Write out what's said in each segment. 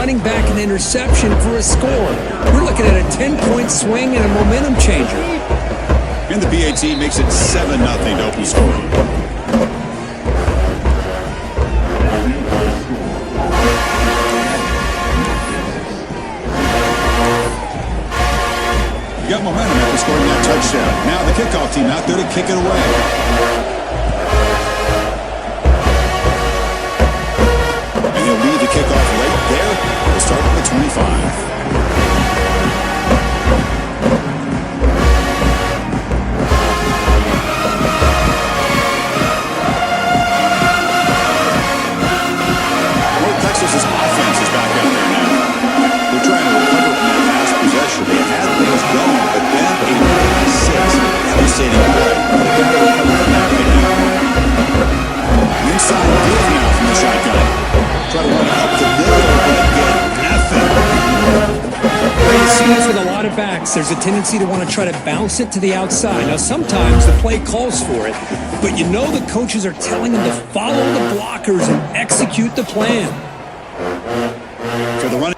running back an interception for a score. We're looking at a 10-point swing and a momentum changer. And the PAT makes it 7-0 to open score. You got momentum after scoring that touchdown. Now the kickoff team out there to kick it away. And he'll lead the kickoff late there. We'll start at the 25. Texas's offense is back out there now. They're trying to recover from that last possession. They had things going, but then a 56 devastating play. They got to recover from that right now. Inside field now from the shotgun. Try to run it up the middle, but again, nothing. Well, you see this with a lot of backs. There's a tendency to want to try to bounce it to the outside. Now, sometimes the play calls for it, but you know the coaches are telling them to follow the blockers and execute the plan. For the run.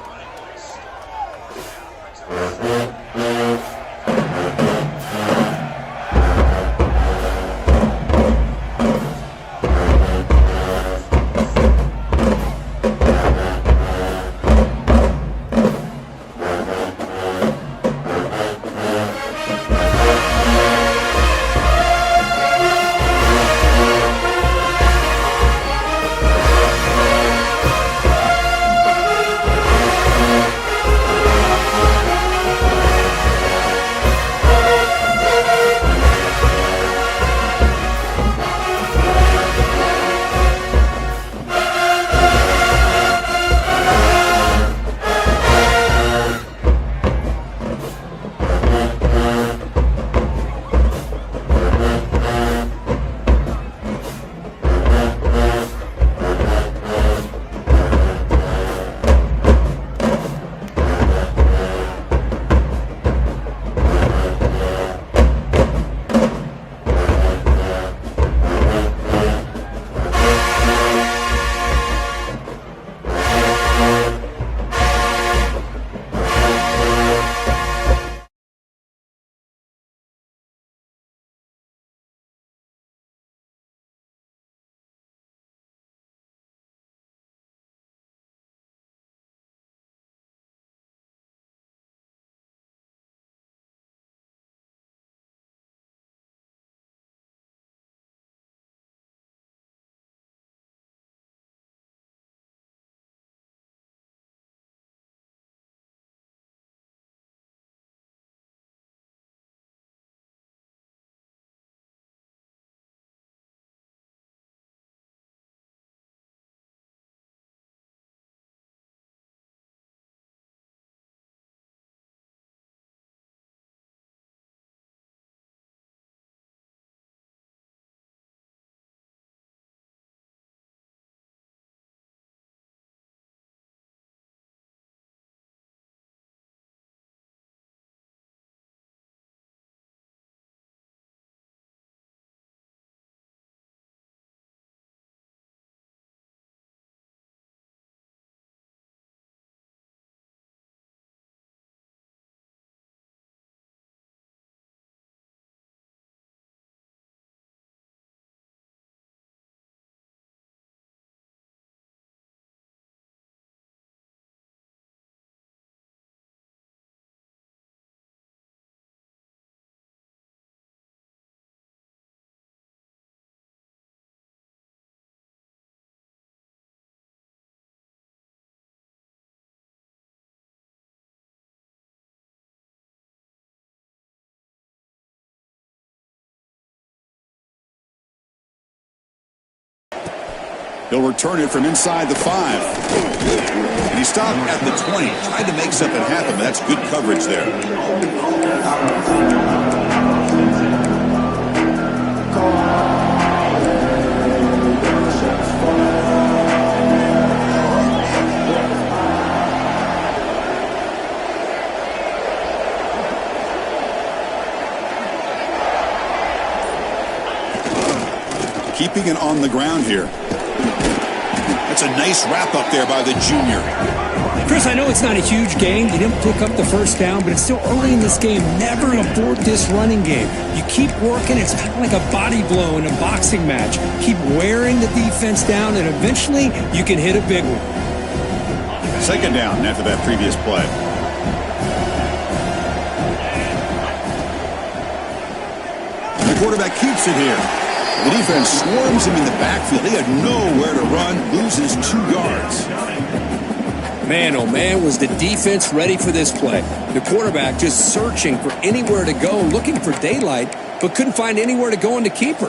He'll return it from inside the 5. And he stopped at the 20. Tried to make something happen, but that's good coverage there. Keeping it on the ground here. That's a nice wrap up there by the junior. Chris, I know it's not a huge gain. You didn't pick up the first down, but it's still early in this game. Never abort this running game. You keep working. It's kind of like a body blow in a boxing match. Keep wearing the defense down, and eventually you can hit a big one. Second down after that previous play. The quarterback keeps it here. The defense swarms him in the backfield. He had nowhere to run, loses 2 yards. Man, oh man, was the defense ready for this play. The quarterback just searching for anywhere to go, looking for daylight, but couldn't find anywhere to go in the keeper.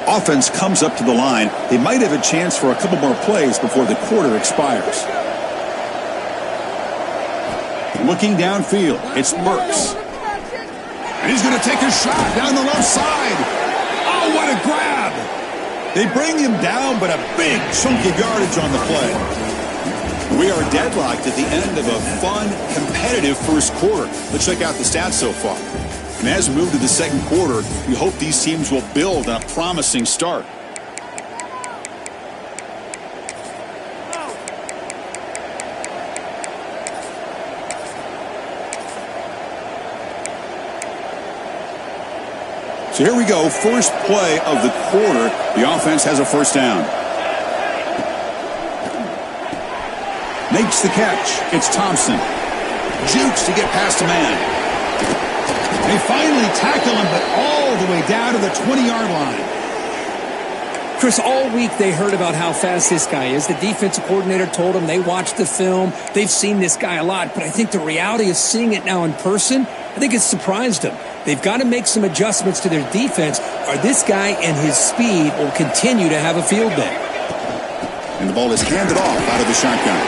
Offense comes up to the line. They might have a chance for a couple more plays before the quarter expires. Looking downfield, it's Burks. And he's going to take a shot down the left side. Oh, what a grab. They bring him down, but a big chunk of yardage on the play. We are deadlocked at the end of a fun, competitive first quarter. Let's check out the stats so far. And as we move to the second quarter, we hope these teams will build on a promising start. So here we go, first play of the quarter. The offense has a first down. Makes the catch. It's Thompson. Jukes to get past a man. They finally tackle him, but all the way down to the 20-yard line. Chris, all week they heard about how fast this guy is. The defensive coordinator told them they watched the film. They've seen this guy a lot, but I think the reality of seeing it now in person, I think it's surprised them. They've got to make some adjustments to their defense, or this guy and his speed will continue to have a field day. And the ball is handed off out of the shotgun.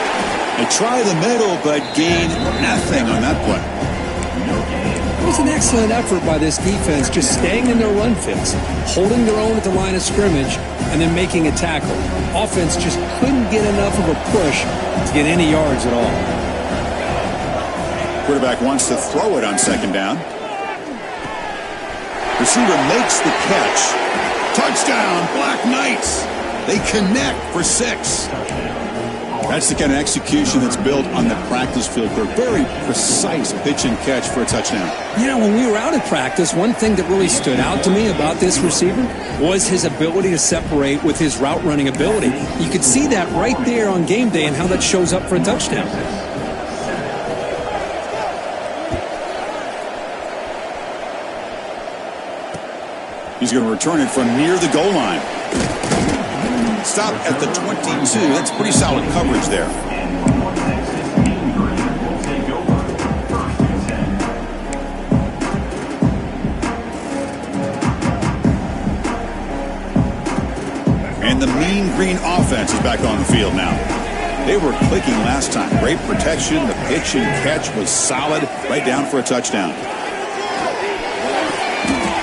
They try the middle, but gain nothing on that play. It was an excellent effort by this defense, just staying in their run fits, holding their own at the line of scrimmage, and then making a tackle. Offense just couldn't get enough of a push to get any yards at all. Quarterback wants to throw it on second down. Receiver makes the catch. Touchdown, Black Knights. They connect for 6. That's the kind of execution that's built on the practice field for a very precise pitch and catch for a touchdown. You know, when we were out at practice, one thing that really stood out to me about this receiver was his ability to separate with his route running ability. You could see that right there on game day and how that shows up for a touchdown. He's going to return it from near the goal line. Stop at the 22. That's pretty solid coverage there. And the mean green offense is back on the field now. They were clicking last time. Great protection. The pitch and catch was solid. Right down for a touchdown.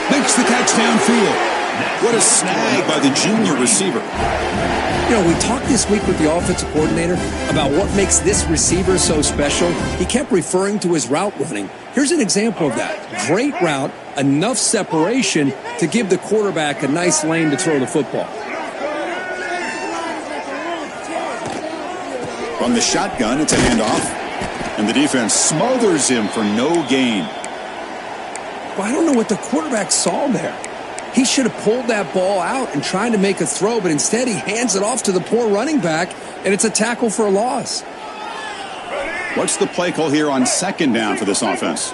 Makes the catch downfield. What a snag by the junior receiver. You know, we talked this week with the offensive coordinator about what makes this receiver so special. He kept referring to his route running. Here's an example of that. Great route, enough separation to give the quarterback a nice lane to throw the football. From the shotgun, it's a handoff. And the defense smothers him for no gain. Well, I don't know what the quarterback saw there. He should have pulled that ball out and tried to make a throw, but instead he hands it off to the poor running back, and it's a tackle for a loss. What's the play call here on second down for this offense?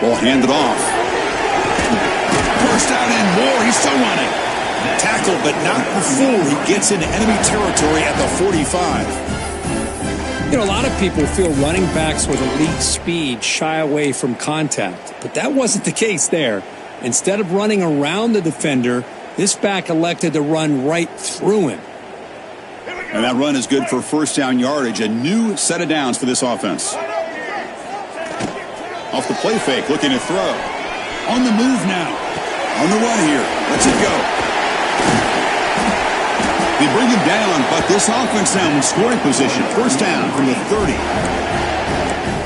Ball handed off. First down and more. He's still running. Tackle, but not before he gets into enemy territory at the 45. You know, a lot of people feel running backs with elite speed shy away from contact, but that wasn't the case there. Instead of running around the defender, this back elected to run right through him. And that run is good for first down yardage, a new set of downs for this offense. Off the play fake, looking to throw. On the move now. On the run here. Let's it go. They bring him down, but this offense now in scoring position. First down from the 30.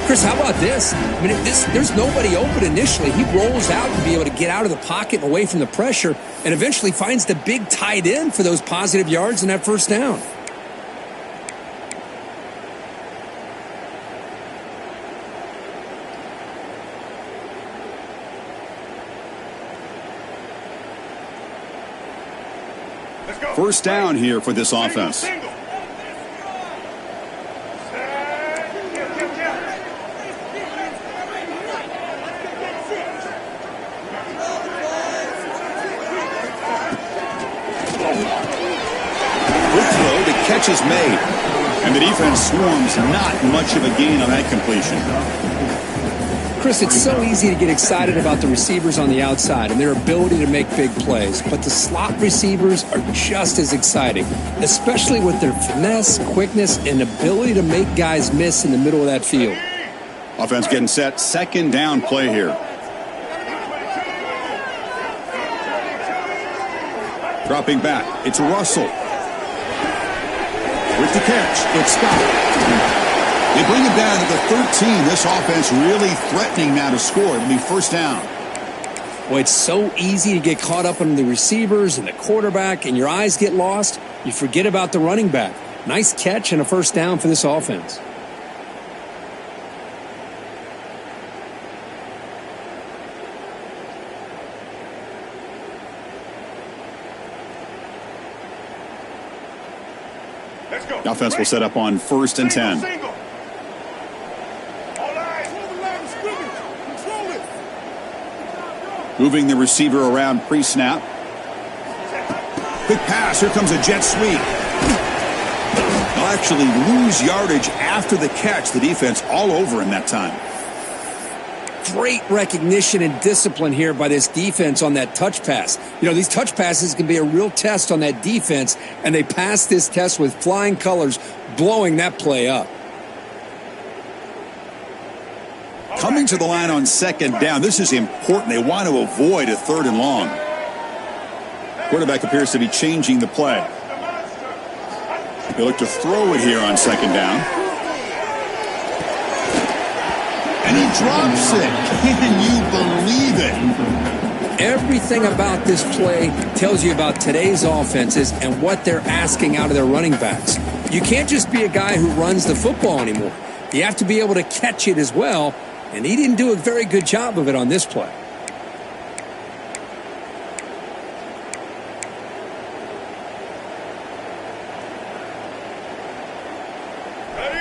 Chris, how about this? I mean, there's nobody open initially. He rolls out to be able to get out of the pocket and away from the pressure and eventually finds the big tight end for those positive yards in that first down. First down here for this offense. Catch is made, and the defense swarms. Not much of a gain on that completion. Chris, it's so easy to get excited about the receivers on the outside and their ability to make big plays, but the slot receivers are just as exciting, especially with their finesse, quickness, and ability to make guys miss in the middle of that field. Offense getting set. Second down play here. Dropping back. It's Russell. With the catch, it's stopped. They bring him down to the 13. This offense really threatening now to score. It'll be first down. Well, it's so easy to get caught up on the receivers and the quarterback, and your eyes get lost. You forget about the running back. Nice catch and a first down for this offense. The offense will set up on 1st and 10. Moving the receiver around pre-snap. Quick pass. Here comes a jet sweep. They'll actually lose yardage after the catch. The defense all over him that time. Great recognition and discipline here by this defense on that touch pass. You know, these touch passes can be a real test on that defense, and they passed this test with flying colors, blowing that play up. Coming to the line on second down. This is important. They want to avoid a 3rd and long. Quarterback appears to be changing the play. They look to throw it here on second down. And he drops it. Can you believe it? Everything about this play tells you about today's offenses and what they're asking out of their running backs. You can't just be a guy who runs the football anymore. You have to be able to catch it as well, and he didn't do a very good job of it on this play.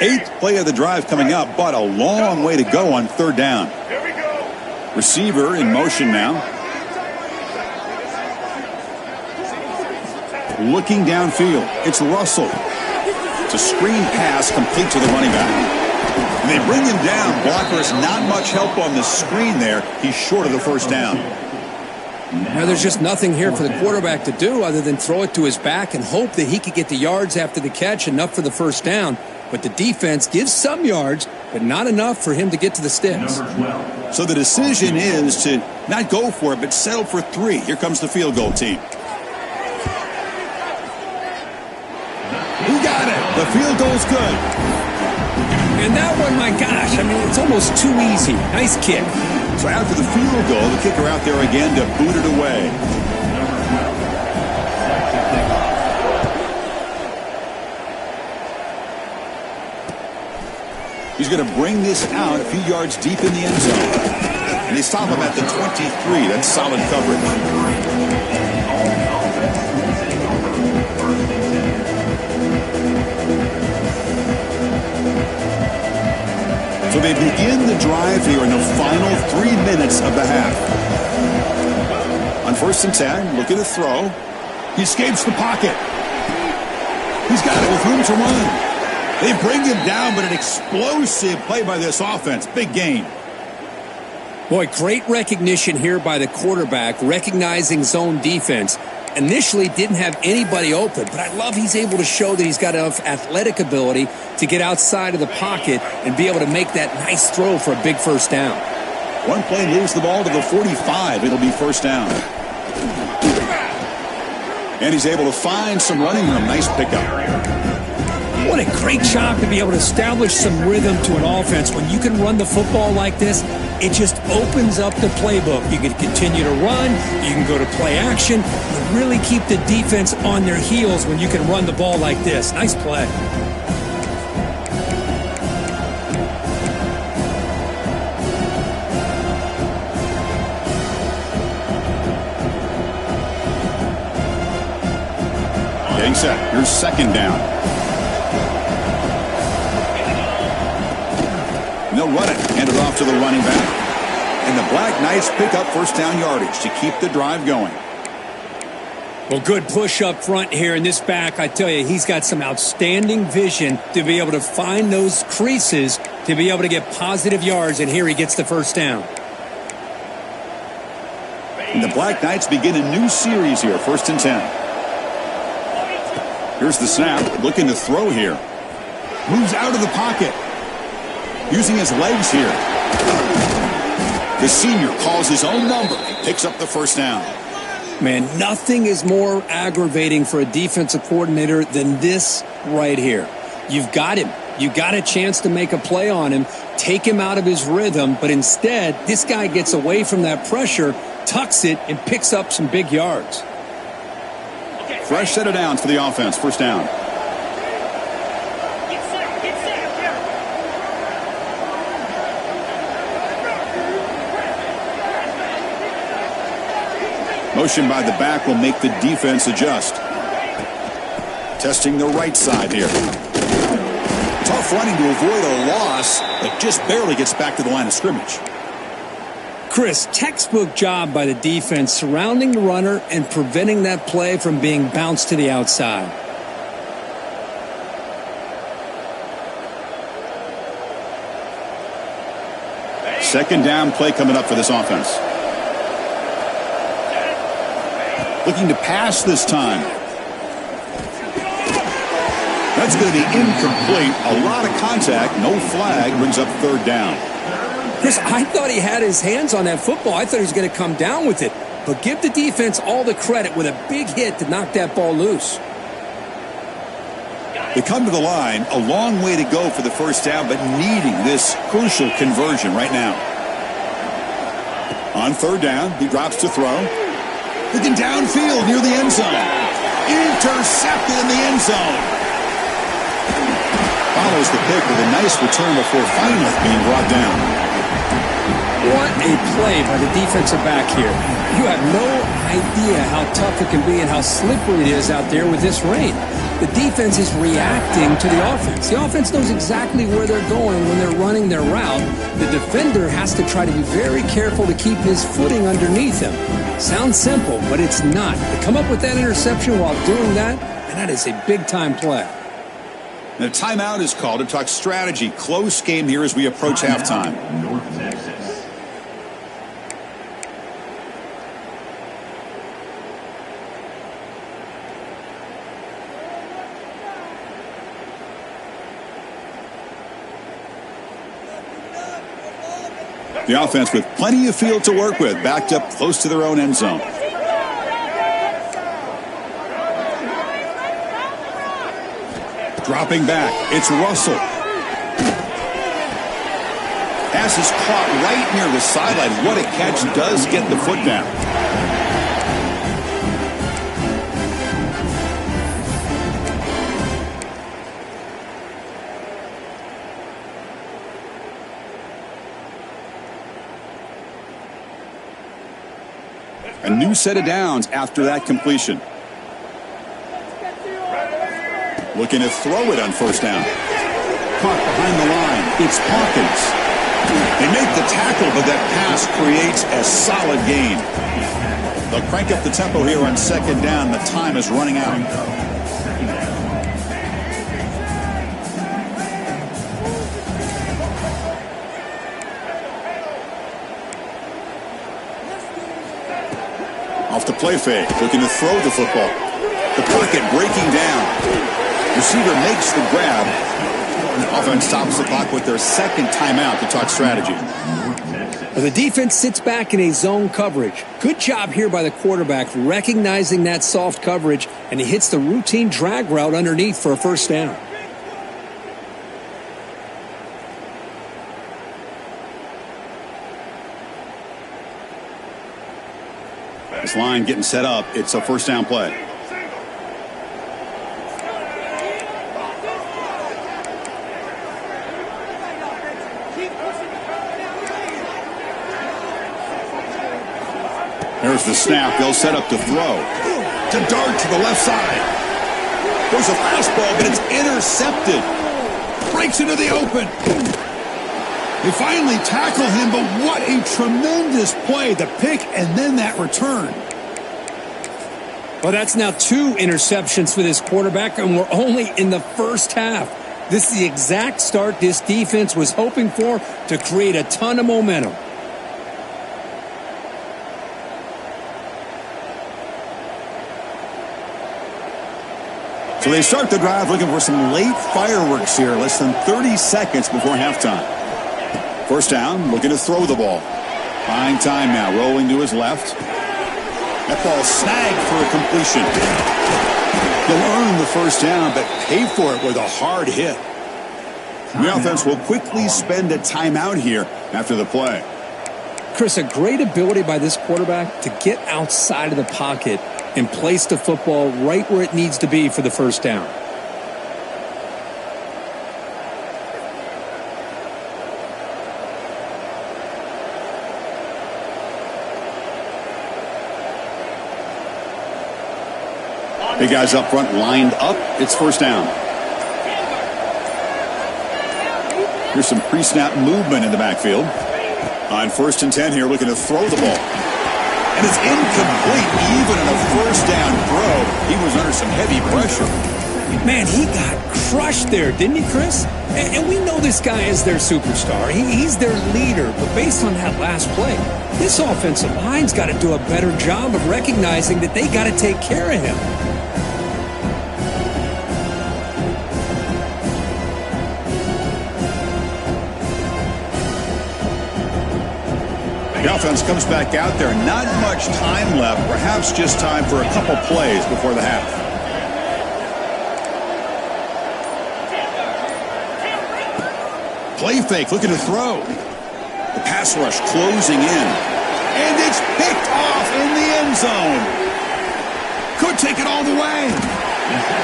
Eighth play of the drive coming up, but a long way to go on 3rd down. Receiver in motion now. Looking downfield. It's Russell. It's a screen pass complete to the running back. And they bring him down. Blockers not much help on the screen there. He's short of the first down. Now, there's just nothing here for the quarterback to do other than throw it to his back and hope that he could get the yards after the catch, enough for the first down. But the defense gives some yards, but not enough for him to get to the sticks. So the decision is to not go for it, but settle for 3. Here comes the field goal team. He got it. The field goal's good. And that one, my gosh, I mean, it's almost too easy. Nice kick. So after the field goal, the kicker out there again to boot it away. He's going to bring this out a few yards deep in the end zone. And they stop him at the 23. That's solid coverage. So they begin the drive here in the final 3 minutes of the half. On 1st and 10, looking to throw. He escapes the pocket. He's got it with room to run. They bring him down, but an explosive play by this offense. Big gain. Boy, great recognition here by the quarterback, recognizing zone defense. Initially didn't have anybody open, but I love he's able to show that he's got enough athletic ability to get outside of the pocket and be able to make that nice throw for a big first down. One play moves the ball to the 45. It'll be first down. And he's able to find some running room. Nice pickup. What a great job to be able to establish some rhythm to an offense. When you can run the football like this, it just opens up the playbook. You can continue to run. You can go to play action. You really keep the defense on their heels when you can run the ball like this. Nice play. Getting set. Here's second down. And they'll run it. Hand it off to the running back. And the Black Knights pick up first down yardage to keep the drive going. Well, good push up front here in this back. I tell you, he's got some outstanding vision to be able to find those creases to be able to get positive yards. And here he gets the first down. And the Black Knights begin a new series here. 1st and 10. Here's the snap. Looking to throw here. Moves out of the pocket. Using his legs here. The senior calls his own number and picks up the first down. Man, nothing is more aggravating for a defensive coordinator than this right here. You've got him. You got a chance to make a play on him, take him out of his rhythm, but instead, this guy gets away from that pressure, tucks it, and picks up some big yards. Fresh set of downs for the offense. First down. Motion by the back will make the defense adjust. Testing the right side here. Tough running to avoid a loss, but just barely gets back to the line of scrimmage. Chris, textbook job by the defense surrounding the runner and preventing that play from being bounced to the outside. Second down play coming up for this offense. Looking to pass this time. That's going to be incomplete. A lot of contact. No flag. Brings up third down. Chris, I thought he had his hands on that football. I thought he was going to come down with it. But give the defense all the credit with a big hit to knock that ball loose. They come to the line. A long way to go for the first down, but needing this crucial conversion right now. On third down, he drops to throw. Looking downfield near the end zone. Intercepted in the end zone. Follows the pick with a nice return before finally being brought down. What a play by the defensive back here. You have no idea how tough it can be and how slippery it is out there with this rain. The defense is reacting to the offense. The offense knows exactly where they're going when they're running their route. The defender has to try to be very careful to keep his footing underneath him. Sounds simple, but it's not. To come up with that interception while doing that, and that is a big-time play. And a timeout is called to talk strategy. Close game here as we approach halftime. The offense with plenty of field to work with, backed up close to their own end zone. Dropping back, it's Russell. Pass is caught right near the sideline. What a catch, does get the foot down. A new set of downs after that completion. Looking to throw it on first down. Caught behind the line. It's Hawkins. They make the tackle, but that pass creates a solid gain. They'll crank up the tempo here on second down. The time is running out. Off the play fake, looking to throw the football. The pocket breaking down. Receiver makes the grab. And the offense stops the clock with their second timeout to talk strategy. Well, the defense sits back in a zone coverage. Good job here by the quarterback recognizing that soft coverage, and he hits the routine drag route underneath for a first down. This line getting set up. It's a first down play. There's the snap. They'll set up to throw. To dart to the left side. There's a fastball, but it's intercepted. Breaks into the open. They finally tackle him, but what a tremendous play. The pick and then that return. Well, that's now 2 interceptions for this quarterback, and we're only in the first half. This is the exact start this defense was hoping for to create a ton of momentum. So they start the drive looking for some late fireworks here, less than 30 seconds before halftime. First down, looking to throw the ball. Buying time now, rolling to his left. That ball snagged for a completion. He'll earn the first down, but pay for it with a hard hit. The offense will quickly spend a timeout here after the play. Chris, a great ability by this quarterback to get outside of the pocket and place the football right where it needs to be for the first down. Big guys up front lined up. It's first down. Here's some pre-snap movement in the backfield. On 1st and 10 here, looking to throw the ball. And it's incomplete. Even in a first down throw, he was under some heavy pressure. Man, he got crushed there, didn't he, Chris? And we know this guy is their superstar. He's their leader. But based on that last play, this offensive line's got to do a better job of recognizing that they got to take care of him. The offense comes back out there. Not much time left. Perhaps just time for a couple plays before the half. Play fake, looking to throw. The pass rush closing in. And it's picked off in the end zone. Could take it all the way.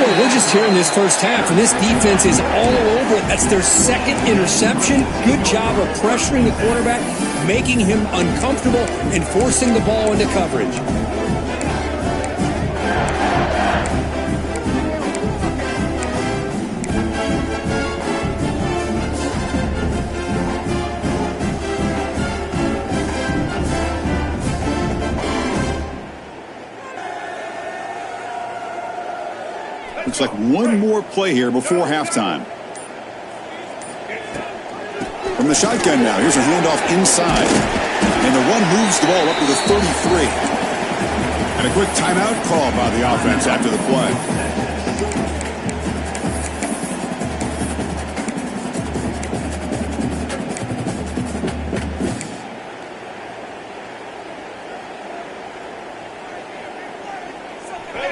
Well, we're just here in this first half, and this defense is all over it. That's their 2nd interception. Good job of pressuring the quarterback, making him uncomfortable, and forcing the ball into coverage. Looks like one more play here before halftime. From the shotgun now, here's a handoff inside. And the one moves the ball up to the 33. And a quick timeout call by the offense after the play.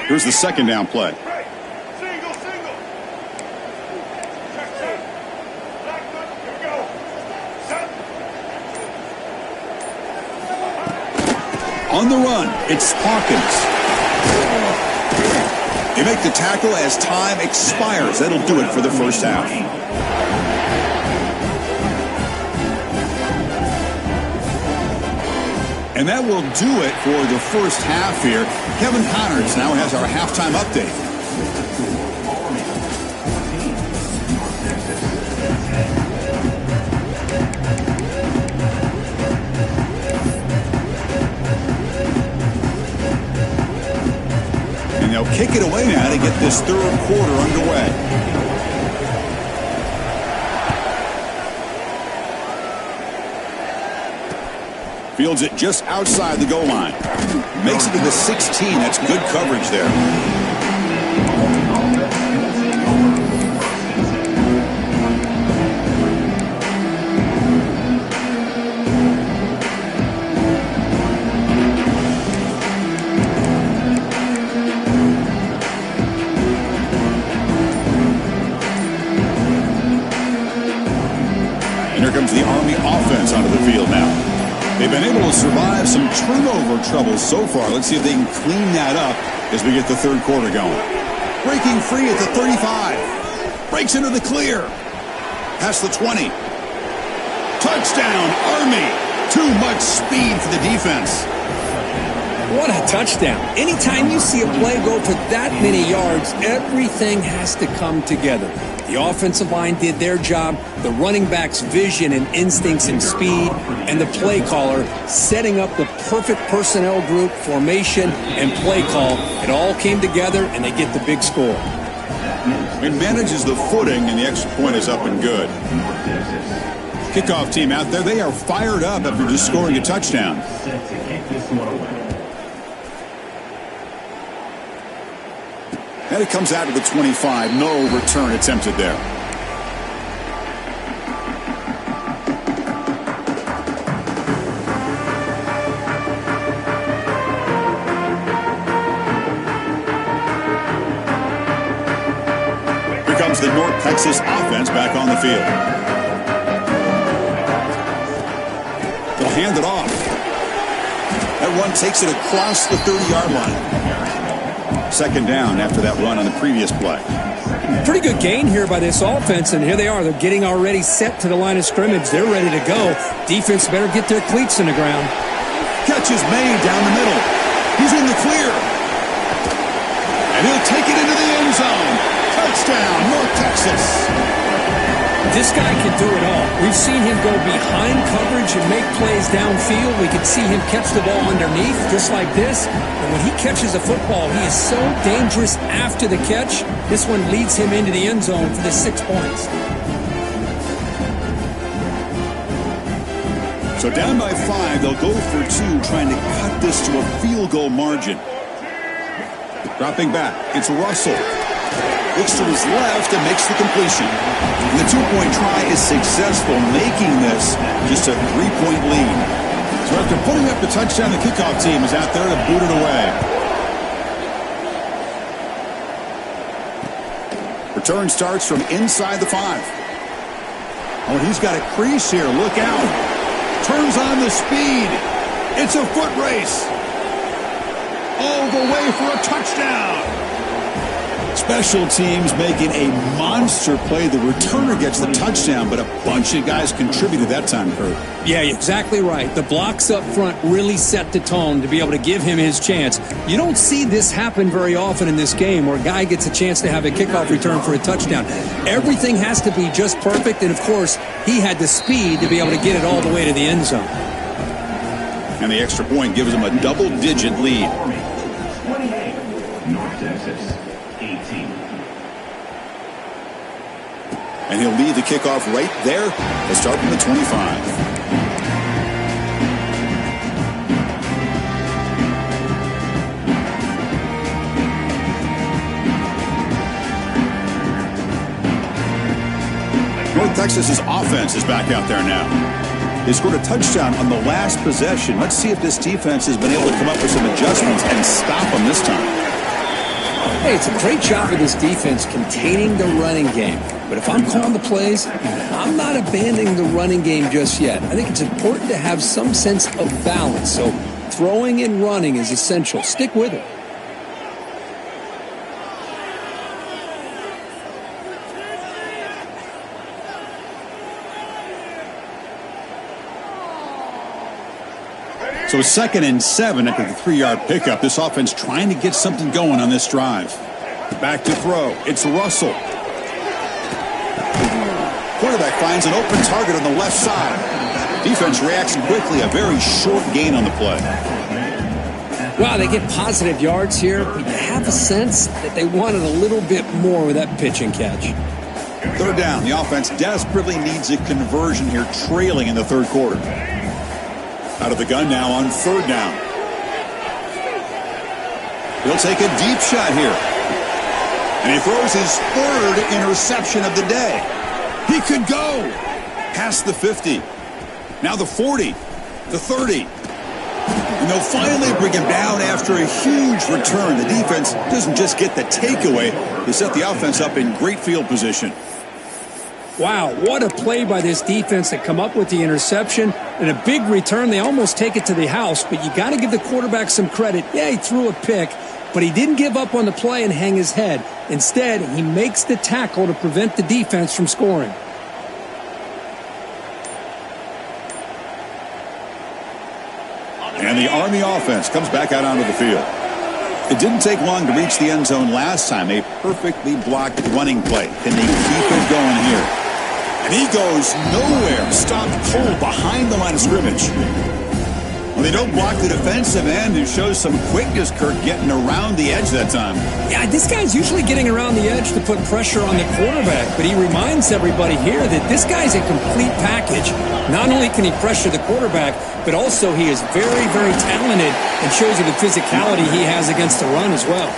Here's the 2nd down play. On the run, it's Hawkins. You make the tackle as time expires. That'll do it for the first half. And that will do it for the first half here. Kevin Connors now has our halftime update. And they'll kick it away now to get this 3rd quarter underway. Fields it just outside the goal line. Makes it to the 16. That's good coverage there. here comes the Army offense onto the field now. They've been able to survive some turnover troubles so far. Let's see if they can clean that up as we get the third quarter going. Breaking free at the 35. Breaks into the clear. Past the 20. Touchdown, Army. Too much speed for the defense. What a touchdown. Anytime you see a play go for that many yards, everything has to come together. The offensive line did their job, the running back's vision and instincts and speed, and the play caller setting up the perfect personnel group, formation, and play call. It all came together, and they get the big score. It manages the footing, and the extra point is up and good. Kickoff team out there, they are fired up after just scoring a touchdown. And it comes out to the 25. No return attempted there. Here comes the North Texas offense back on the field. They'll hand it off. That run takes it across the 30-yard line. Second down after that run on the previous play. Pretty good gain here by this offense, and here they are. They're getting already set to the line of scrimmage. They're ready to go. Defense better get their cleats in the ground. Catch is made down the middle. He's in the clear. And he'll take it into the end zone. Touchdown, North Texas. This guy can do it all. We've seen him go behind coverage and make plays downfield. We can see him catch the ball underneath, just like this. And when he catches a football, he is so dangerous after the catch. This one leads him into the end zone for the 6 points. So down by 5, they'll go for 2, trying to cut this to a field goal margin. Dropping back, it's Russell. Looks to his left and makes the completion. And the 2-point try is successful, making this just a 3-point lead. So after putting up the touchdown, the kickoff team is out there to boot it away. Return starts from inside the 5. Oh, he's got a crease here. Look out. Turns on the speed. It's a foot race. All the way for a touchdown. Special teams making a monster play. The returner gets the touchdown, but a bunch of guys contributed that time, Kurt. Yeah, you're exactly right. The blocks up front really set the tone to be able to give him his chance. You don't see this happen very often in this game where a guy gets a chance to have a kickoff return for a touchdown. Everything has to be just perfect, and of course, he had the speed to be able to get it all the way to the end zone. And the extra point gives him a double-digit lead. North Texas, 18. And he'll lead the kickoff right there. They'll start from the 25. North Texas's offense is back out there now. They scored a touchdown on the last possession. Let's see if this defense has been able to come up with some adjustments and stop them this time. Hey, it's a great job of this defense containing the running game. But if I'm calling the plays, I'm not abandoning the running game just yet. I think it's important to have some sense of balance. So throwing and running is essential. Stick with it. So 2nd and 7 after the 3-yard pickup. This offense trying to get something going on this drive. Back to throw. It's Russell. Quarterback finds an open target on the left side. Defense reacts quickly. A very short gain on the play. Wow, they get positive yards here, but you have a sense that they wanted a little bit more with that pitch and catch. 3rd down. The offense desperately needs a conversion here, trailing in the 3rd quarter. Out of the gun now on 3rd down. He'll take a deep shot here. And he throws his 3rd interception of the day. He could go past the 50. Now the 40, the 30. And they'll finally bring him down after a huge return. The defense doesn't just get the takeaway. They set the offense up in great field position. Wow, what a play by this defense to come up with the interception and a big return. They almost take it to the house, but you got to give the quarterback some credit. Yeah, he threw a pick, but he didn't give up on the play and hang his head. Instead, he makes the tackle to prevent the defense from scoring. And the Army offense comes back out onto the field. It didn't take long to reach the end zone last time. A perfectly blocked running play. Can they keep it going here? And he goes nowhere. Stopped cold behind the line of scrimmage. Well, they don't block the defensive end, who shows some quickness, Kirk, getting around the edge that time. Yeah, this guy's usually getting around the edge to put pressure on the quarterback, but he reminds everybody here that this guy's a complete package. Not only can he pressure the quarterback, but also he is very, very talented and shows you the physicality he has against the run as well.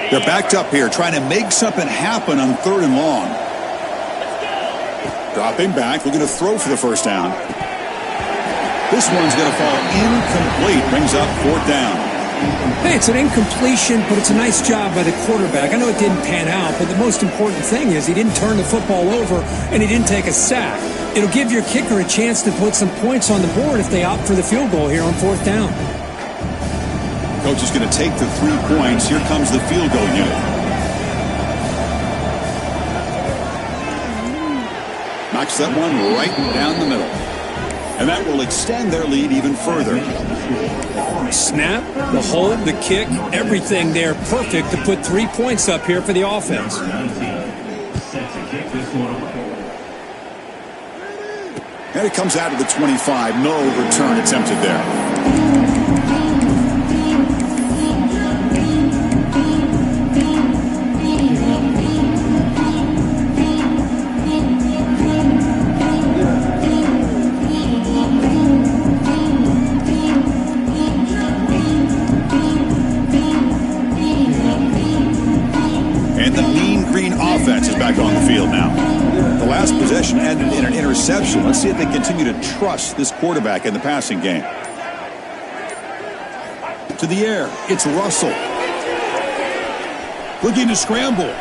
They're backed up here, trying to make something happen on 3rd and long. Dropping back, looking to throw for the first down. This one's going to fall incomplete, brings up 4th down. Hey, it's an incompletion, but it's a nice job by the quarterback. I know it didn't pan out, but the most important thing is he didn't turn the football over and he didn't take a sack. It'll give your kicker a chance to put some points on the board if they opt for the field goal here on 4th down. Coach is going to take the 3 points. Here comes the field goal unit. Knocks that one right down the middle. And that will extend their lead even further. The snap, the hold, the kick, everything there perfect to put 3 points up here for the offense. And it comes out of the 25. No return attempted there. Ended in an interception. Let's see if they continue to trust this quarterback in the passing game. To the air, it's Russell. Looking to scramble.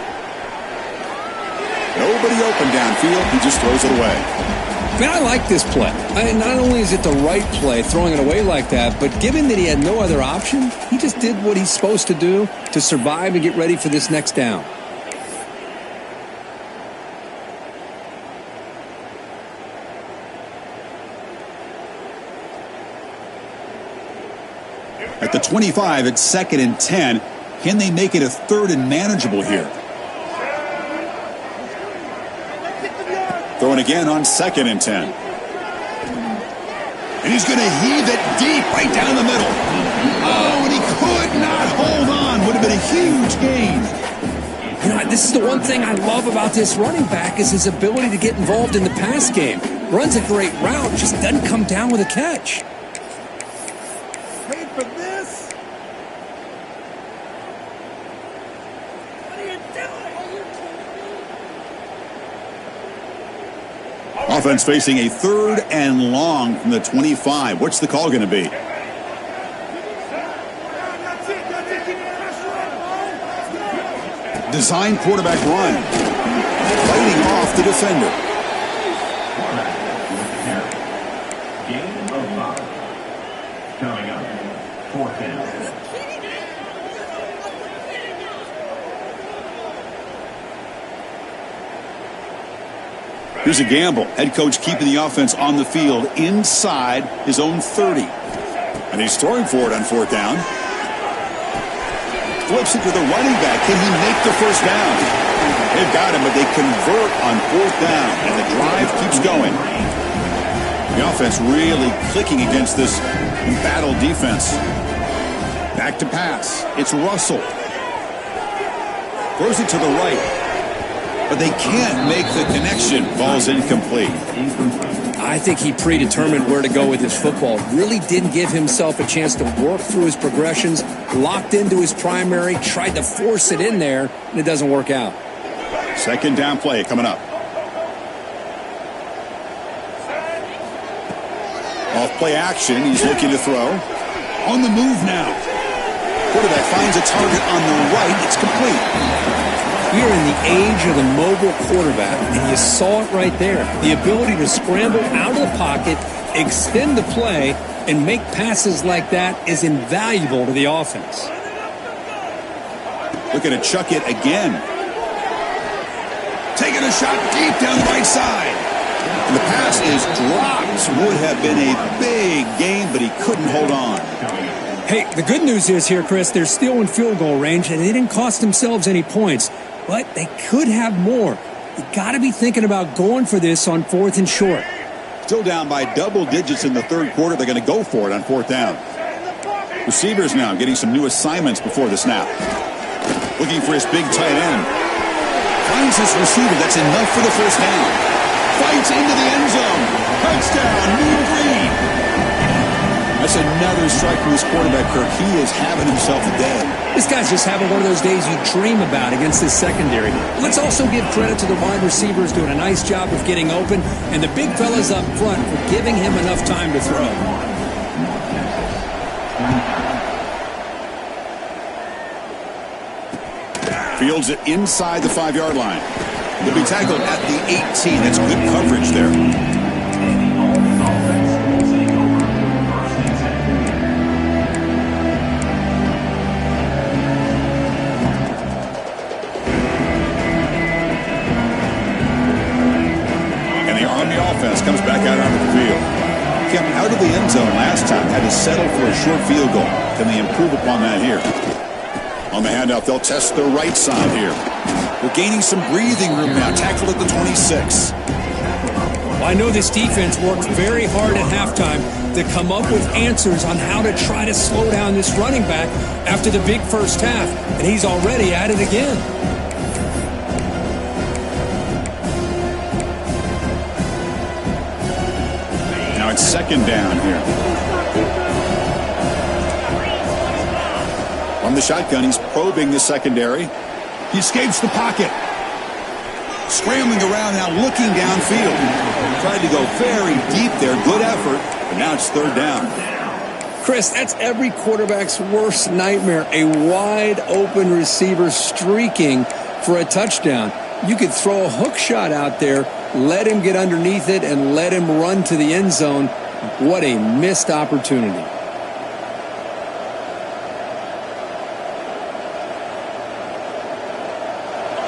Nobody open downfield. He just throws it away. Man, I like this play. Not only is it the right play, throwing it away like that, but given that he had no other option, he just did what he's supposed to do to survive and get ready for this next down. At the 25, it's 2nd and 10. Can they make it a 3rd and manageable here? Throwing again on 2nd and 10. And he's going to heave it deep right down the middle. Oh, and he could not hold on. Would have been a huge gain. You know, this is the one thing I love about this running back is his ability to get involved in the pass game. Runs a great route, just doesn't come down with a catch. For this? What are you doing? Offense facing a 3rd and long from the 25. What's the call going to be? Design quarterback run. Fighting off the defender. Game of 5. Coming up. 4th down. Here's a gamble. Head coach keeping the offense on the field inside his own 30. And he's throwing for it on 4th down. Flips it to the running back. Can he make the first down? They've got him, but they convert on 4th down. And the drive keeps going. The offense really clicking against this embattled defense. Back to pass. It's Russell. Throws it to the right. but they can't make the connection. Ball's incomplete. I think he predetermined where to go with his football. Really didn't give himself a chance to work through his progressions, locked into his primary, tried to force it in there, and it doesn't work out. Second down play coming up. Off play action, he's looking to throw. On the move now. Quarterback finds a target on the right. It's complete. We are in the age of the mobile quarterback, and you saw it right there. The ability to scramble out of the pocket, extend the play, and make passes like that is invaluable to the offense. Looking to chuck it again. Taking a shot deep down the right side. And the pass is dropped. Would have been a big game, but he couldn't hold on. Hey, the good news is here, Chris, they're still in field goal range, and they didn't cost themselves any points. But they could have more. You got to be thinking about going for this on 4th and short. Still down by double digits in the third quarter. They're going to go for it on 4th down. Receivers now getting some new assignments before the snap. Looking for his big tight end. Finds his receiver. That's enough for the first down. Fights into the end zone. Touchdown, Mean Green. That's another strike from his quarterback, Kirk. He is having himself a day. This guy's just having one of those days you dream about against this secondary. Let's also give credit to the wide receivers doing a nice job of getting open, and the big fellas up front for giving him enough time to throw. Fields it inside the 5-yard line. He'll be tackled at the 18. That's good coverage there. Comes back out onto the field. Kept out of the end zone last time. Had to settle for a short field goal. Can they improve upon that here? On the handout, they'll test the right side here. They're gaining some breathing room now. Tackled at the 26. Well, I know this defense worked very hard at halftime to come up with answers on how to try to slow down this running back after the big first half. And he's already at it again. Now it's second down here. From the shotgun, he's probing the secondary. He escapes the pocket. Scrambling around now, looking downfield. Tried to go very deep there. Good effort, but now it's third down. Chris, that's every quarterback's worst nightmare. A wide open receiver streaking for a touchdown. You could throw a hook shot out there, let him get underneath it, and let him run to the end zone. What a missed opportunity.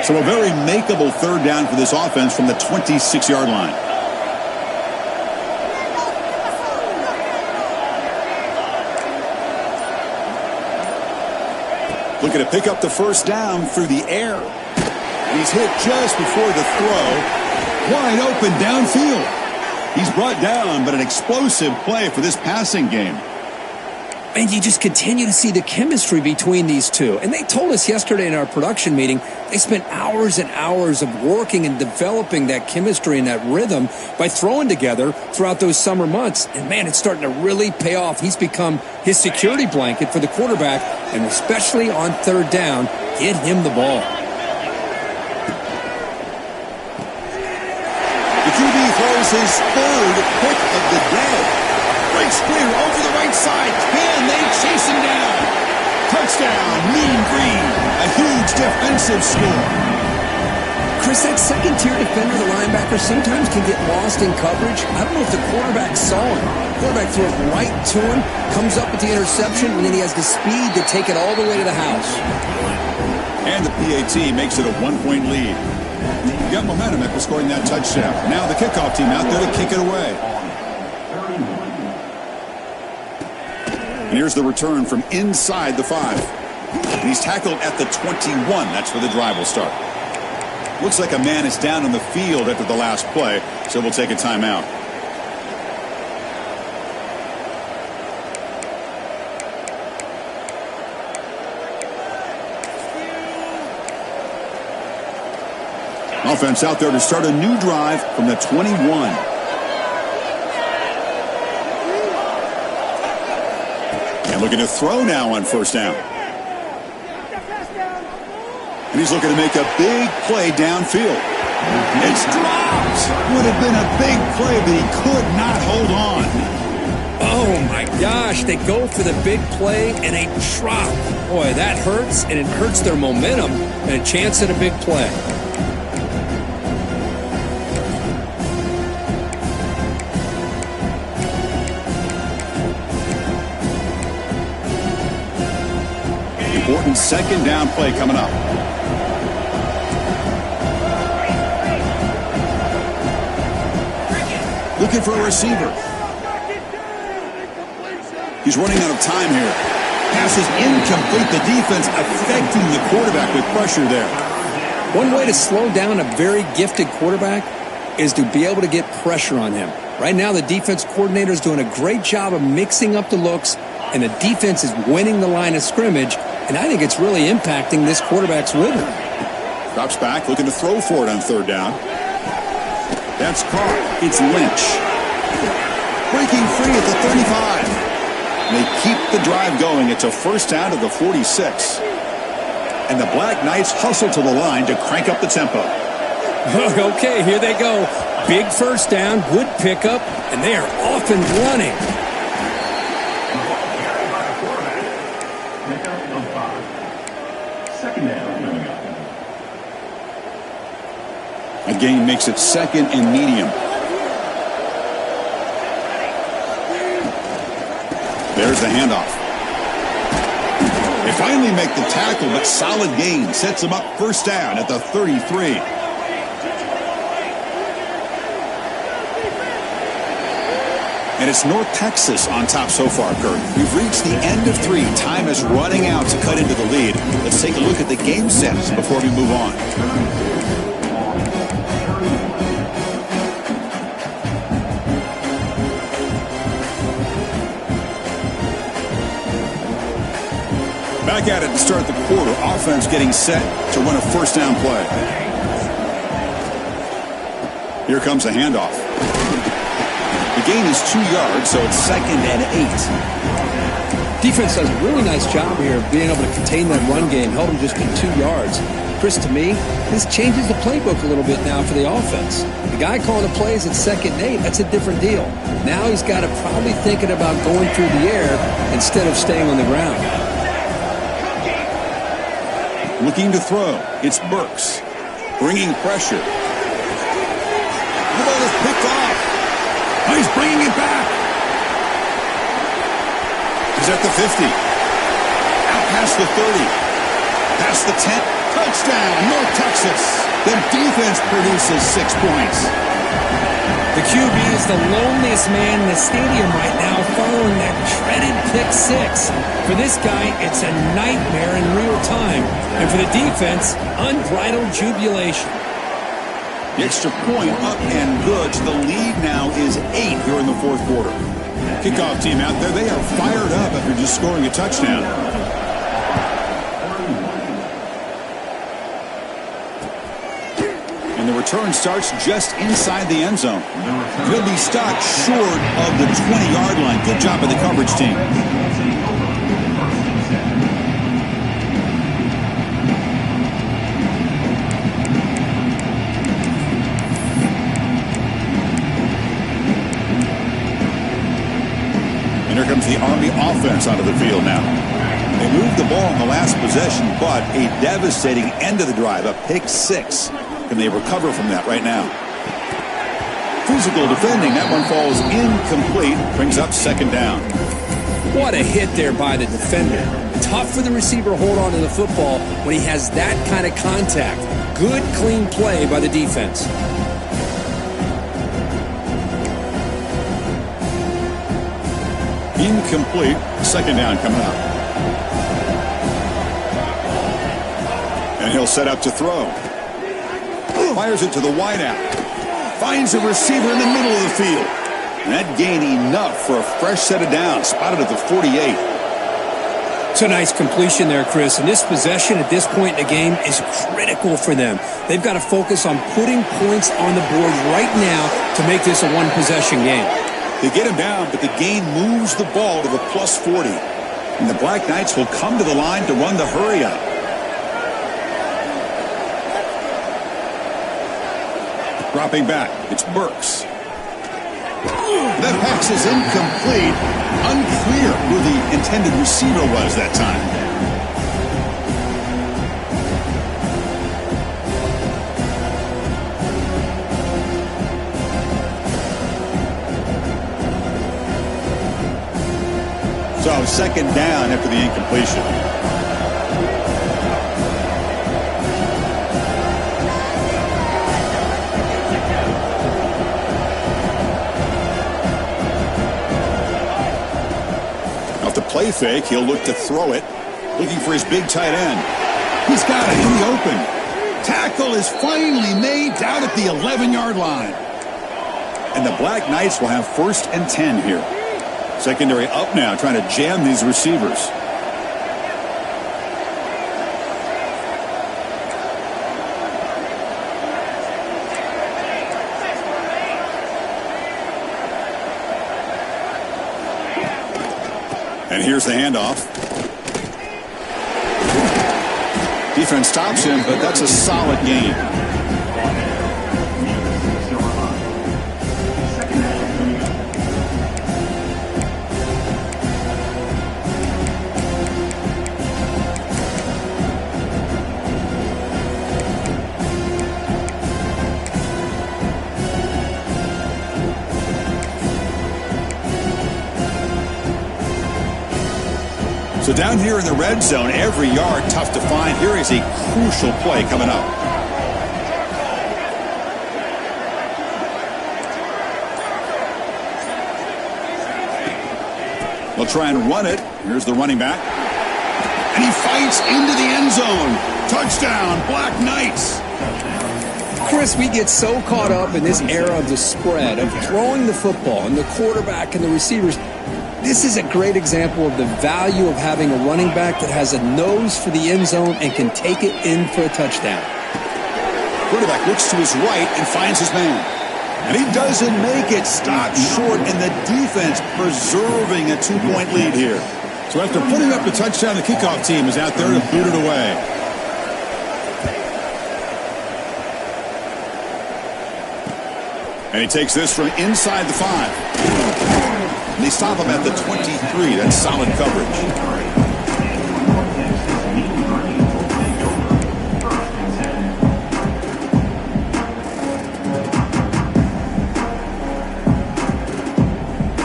So a very makeable third down for this offense from the 26-yard line. Looking to pick up the first down through the air. He's hit just before the throw. Wide open downfield. He's brought down, but an explosive play for this passing game. And you just continue to see the chemistry between these two. And they told us yesterday in our production meeting, they spent hours and hours of working and developing that chemistry and that rhythm by throwing together throughout those summer months. And, man, it's starting to really pay off. He's become his security blanket for the quarterback, and especially on third down, get him the ball. The QB throws his third pick of the day. Breaks clear over the right side. Can they chase him down? Touchdown, Mean Green. A huge defensive score. Chris, that second-tier defender, the linebacker, sometimes can get lost in coverage. I don't know if the quarterback saw him. The quarterback threw it right to him, comes up with the interception, and then he has the speed to take it all the way to the house. And the PAT makes it a one-point lead. You got momentum after scoring that touchdown. Now the kickoff team out there to kick it away. And here's the return from inside the 5. And he's tackled at the 21. That's where the drive will start. Looks like a man is down on the field after the last play, so we'll take a timeout. Offense out there to start a new drive from the 21. And looking to throw now on first down. And he's looking to make a big play downfield. It's dropped. Would have been a big play, but he could not hold on. Oh, my gosh. They go for the big play and a drop. Boy, that hurts, and it hurts their momentum and a chance at a big play. Important second down play coming up. Looking for a receiver. He's running out of time here. Pass is incomplete. The defense affecting the quarterback with pressure there. One way to slow down a very gifted quarterback is to be able to get pressure on him. Right now, the defense coordinator is doing a great job of mixing up the looks, and the defense is winning the line of scrimmage, and I think it's really impacting this quarterback's rhythm. Drops back, looking to throw for it on third down. That's caught. It's Lynch. Breaking free at the 35. They keep the drive going. It's a first down to the 46. And the Black Knights hustle to the line to crank up the tempo. Okay, here they go. Big first down, good pickup, and they are off and running. Pickup of 5. Second down coming up. A gain makes it second and medium. There's the handoff. They finally make the tackle, but solid gain sets them up first down at the 33. And it's North Texas on top so far, Kurt. We've reached the end of 3. Time is running out to cut into the lead. Let's take a look at the game sets before we move on. Back at it to start the quarter. Offense getting set to run a first down play. Here comes a handoff. The gain is 2 yards, so it's second and 8. Defense does a really nice job here of being able to contain that run game, held them just to 2 yards. Chris, to me, this changes the playbook a little bit now for the offense. The guy calling the plays at second and 8, that's a different deal. Now he's got to probably thinking about going through the air instead of staying on the ground. Looking to throw. It's Burks. Bringing pressure. The ball is picked off. Oh, he's bringing it back. He's at the 50. Out past the 30. Past the 10. Touchdown, North Texas. The defense produces 6 points. The QB is the loneliest man in the stadium right now following that dreaded pick 6. For this guy, it's a nightmare in real time. And for the defense, unbridled jubilation. The extra point up and good. The lead now is 8 here in the fourth quarter. Kickoff team out there, they are fired up after just scoring a touchdown. And the return starts just inside the end zone. He'll be stopped short of the 20-yard line. Good job by the coverage team. And here comes the Army offense onto the field now. They moved the ball in the last possession, but a devastating end of the drive, a pick 6. Can they recover from that right now? Physical defending. That one falls incomplete. Brings up second down. What a hit there by the defender. Tough for the receiver to hold on to the football when he has that kind of contact. Good, clean play by the defense. Incomplete. Second down coming up. And he'll set up to throw. Fires it to the wideout. Finds a receiver in the middle of the field. And that gained enough for a fresh set of downs. Spotted at the 48. It's a nice completion there, Chris. And this possession at this point in the game is critical for them. They've got to focus on putting points on the board right now to make this a one-possession game. They get him down, but the gain moves the ball to the plus 40. And the Black Knights will come to the line to run the hurry-up. Dropping back, it's Burks. That pass is incomplete. Unclear who the intended receiver was that time. So second down after the incompletion. Play fake, he'll look to throw it, looking for his big tight end. He's got it in the open. Tackle is finally made down at the 11-yard line. And the Black Knights will have 1st and 10 here. Secondary up now, trying to jam these receivers. And here's the handoff. Defense stops him, but that's a solid gain. So down here in the red zone, every yard tough to find. Here is a crucial play coming up. They'll try and run it. Here's the running back. And he fights into the end zone. Touchdown, Black Knights. Chris, we get so caught up in this era of the spread, of throwing the football, and the quarterback and the receivers. This is a great example of the value of having a running back that has a nose for the end zone and can take it in for a touchdown. Quarterback looks to his right and finds his man. And he doesn't make it. Stopped short, and the defense preserving a 2-point lead here. So after putting up the touchdown, the kickoff team is out there to boot it away. And he takes this from inside the 5. And they stop him at the 23. That's solid coverage.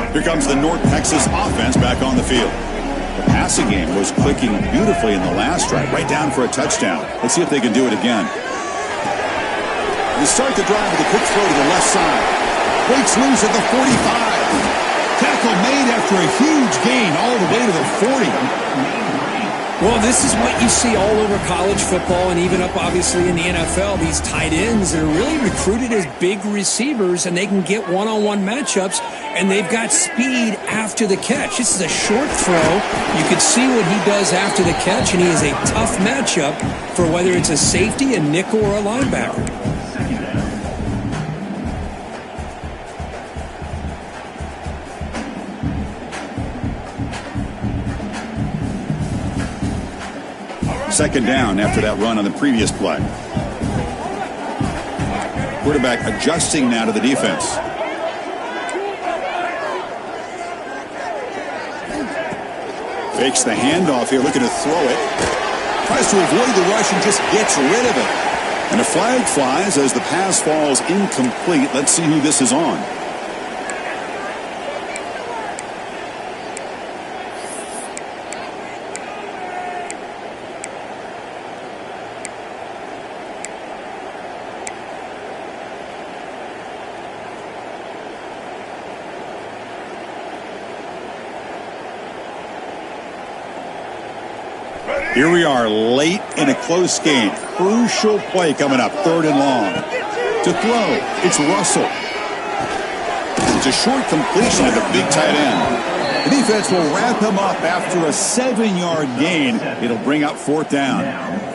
Here comes the North Texas offense back on the field. The passing game was clicking beautifully in the last drive, right down for a touchdown. Let's see if they can do it again. They start the drive with a quick throw to the left side. Breaks loose at the 45. Tackle made after a huge gain all the way to the 40. Well, this is what you see all over college football and even up, obviously, in the NFL. These tight ends that are really recruited as big receivers, and they can get one-on-one matchups, and they've got speed after the catch. This is a short throw. You can see what he does after the catch, and he is a tough matchup for whether it's a safety, a nickel, or a linebacker. Second down after that run on the previous play. Quarterback adjusting now to the defense. Fakes the handoff here, looking to throw it. Tries to avoid the rush and just gets rid of it. And a flag flies as the pass falls incomplete. Let's see who this is on. Here we are late in a close game. Crucial play coming up. 3rd and long. To throw, it's Russell. It's a short completion of the big tight end. The defense will wrap him up after a 7-yard gain. It'll bring up 4th down.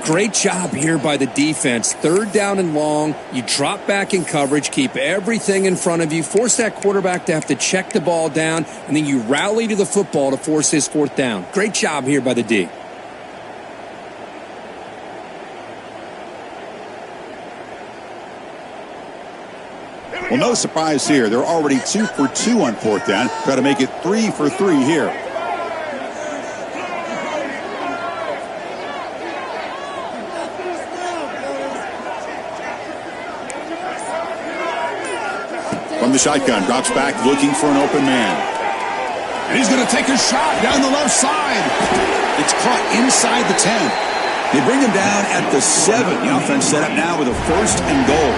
Great job here by the defense. 3rd down and long. You drop back in coverage, keep everything in front of you, force that quarterback to have to check the ball down, and then you rally to the football to force his 4th down. Great job here by the D. Well, no surprise here. They're already 2 for 2 on 4th down. Try to make it 3 for 3 here. From the shotgun, drops back looking for an open man. And he's going to take a shot down the left side. It's caught inside the 10. They bring him down at the 7. The offense set up now with a 1st and goal.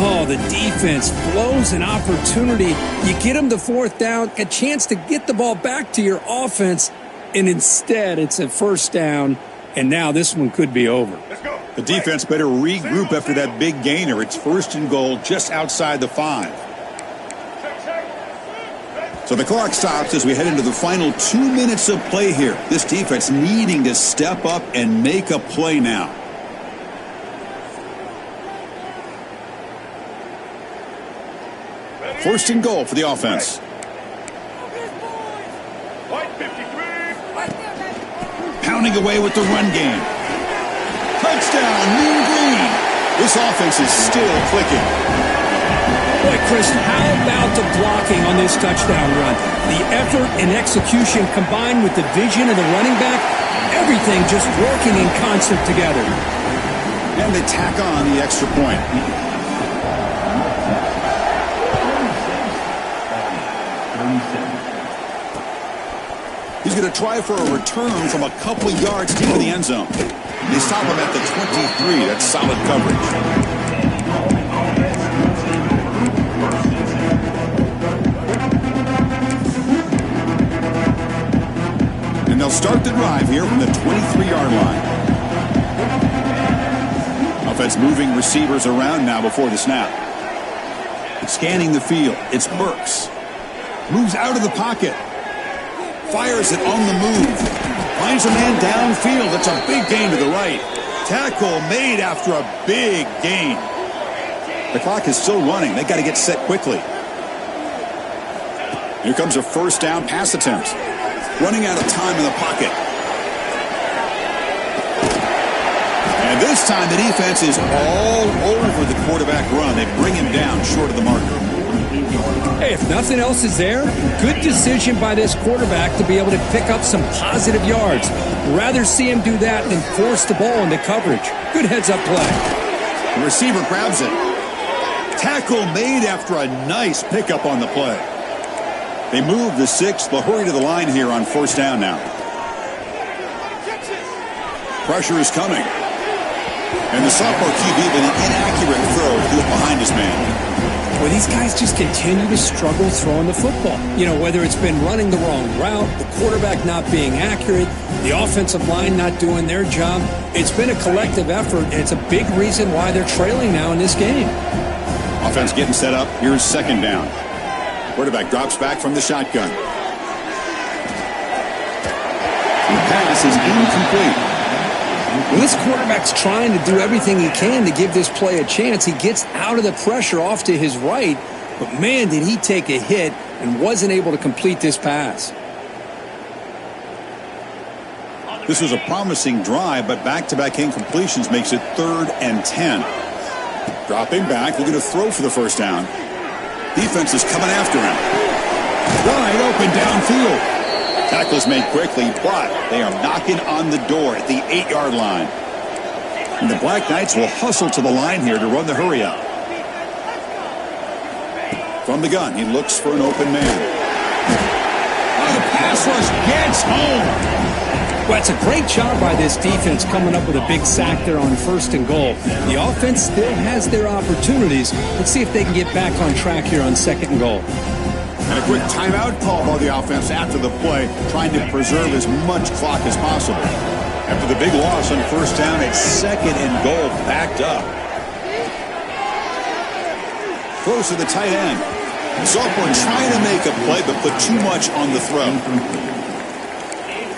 Oh, the defense blows an opportunity. You get them the 4th down, a chance to get the ball back to your offense, and instead it's a 1st down, and now this one could be over. The defense better regroup after that big gainer. It's 1st and goal just outside the 5. So the clock stops as we head into the final 2 minutes of play here. This defense needing to step up and make a play now. First and goal for the offense. Pounding away with the run game. Touchdown, Mean Green. This offense is still clicking. Boy, Chris, how about the blocking on this touchdown run? The effort and execution combined with the vision of the running back, everything just working in concert together. And they tack on the extra point. He's going to try for a return from a couple yards deep in the end zone. They stop him at the 23. That's solid coverage. And they'll start the drive here from the 23-yard line. Offense moving receivers around now before the snap. Scanning the field. It's Burks. Moves out of the pocket. Fires it on the move. Finds a man downfield. It's a big gain to the right. Tackle made after a big gain. The clock is still running. They got to get set quickly. Here comes a 1st down pass attempt. Running out of time in the pocket. And this time the defense is all over the quarterback run. They bring him down short of the marker. Hey, if nothing else is there, good decision by this quarterback to be able to pick up some positive yards. Rather see him do that than force the ball into coverage. Good heads-up play. The receiver grabs it. Tackle made after a nice pickup on the play. They move the 6th. They'll hurry to the line here on 1st down now. Pressure is coming. And the sophomore QB with an inaccurate throw threw it behind his man. Well, these guys just continue to struggle throwing the football. You know, whether it's been running the wrong route, the quarterback not being accurate, the offensive line not doing their job. It's been a collective effort, and it's a big reason why they're trailing now in this game. Offense getting set up. Here's 2nd down. Quarterback drops back from the shotgun. The pass is incomplete. When this quarterback's trying to do everything he can to give this play a chance, he gets out of the pressure off to his right, but man, did he take a hit and wasn't able to complete this pass. This was a promising drive, but back-to-back incompletions makes it 3rd and 10. Dropping back, looking to throw for the 1st down. Defense is coming after him. Wide open downfield. Tackle's made quickly, but they are knocking on the door at the 8-yard line. And the Black Knights will hustle to the line here to run the hurry up. From the gun, he looks for an open man. Oh, the pass rush gets home. Well, it's a great job by this defense coming up with a big sack there on 1st and goal. The offense still has their opportunities. Let's see if they can get back on track here on 2nd and goal. And a quick timeout call by the offense after the play, trying to preserve as much clock as possible. After the big loss on 1st down, it's 2nd and goal, backed up. Throws to the tight end. Zopper trying to make a play, but put too much on the throw.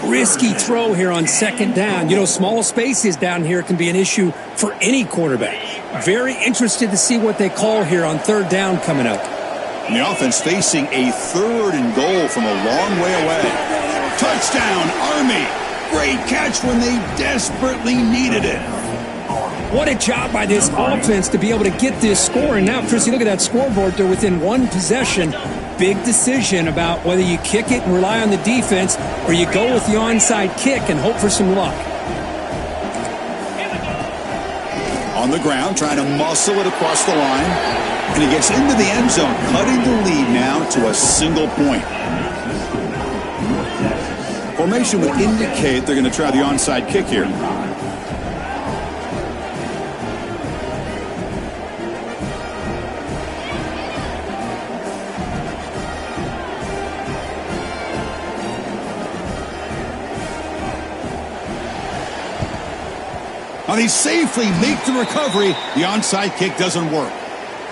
Risky throw here on second down. You know, small spaces down here can be an issue for any quarterback. Very interested to see what they call here on third down coming up. And the offense facing a 3rd and goal from a long way away. Touchdown, Army. Great catch when they desperately needed it. What a job by this offense to be able to get this score. And now, Chrissy, look at that scoreboard. They're within one possession. Big decision about whether you kick it and rely on the defense or you go with the onside kick and hope for some luck. On the ground, trying to muscle it across the line. And he gets into the end zone, cutting the lead now to a single point. Formation would indicate they're going to try the onside kick here. Now they safely make the recovery. The onside kick doesn't work.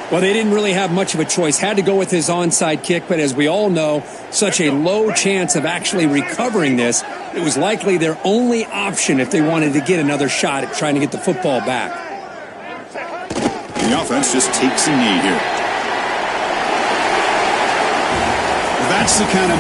Well, they didn't really have much of a choice. Had to go with his onside kick, but as we all know, such a low chance of actually recovering this. It was likely their only option if they wanted to get another shot at trying to get the football back. The offense just takes a knee here. Well, that's the kind of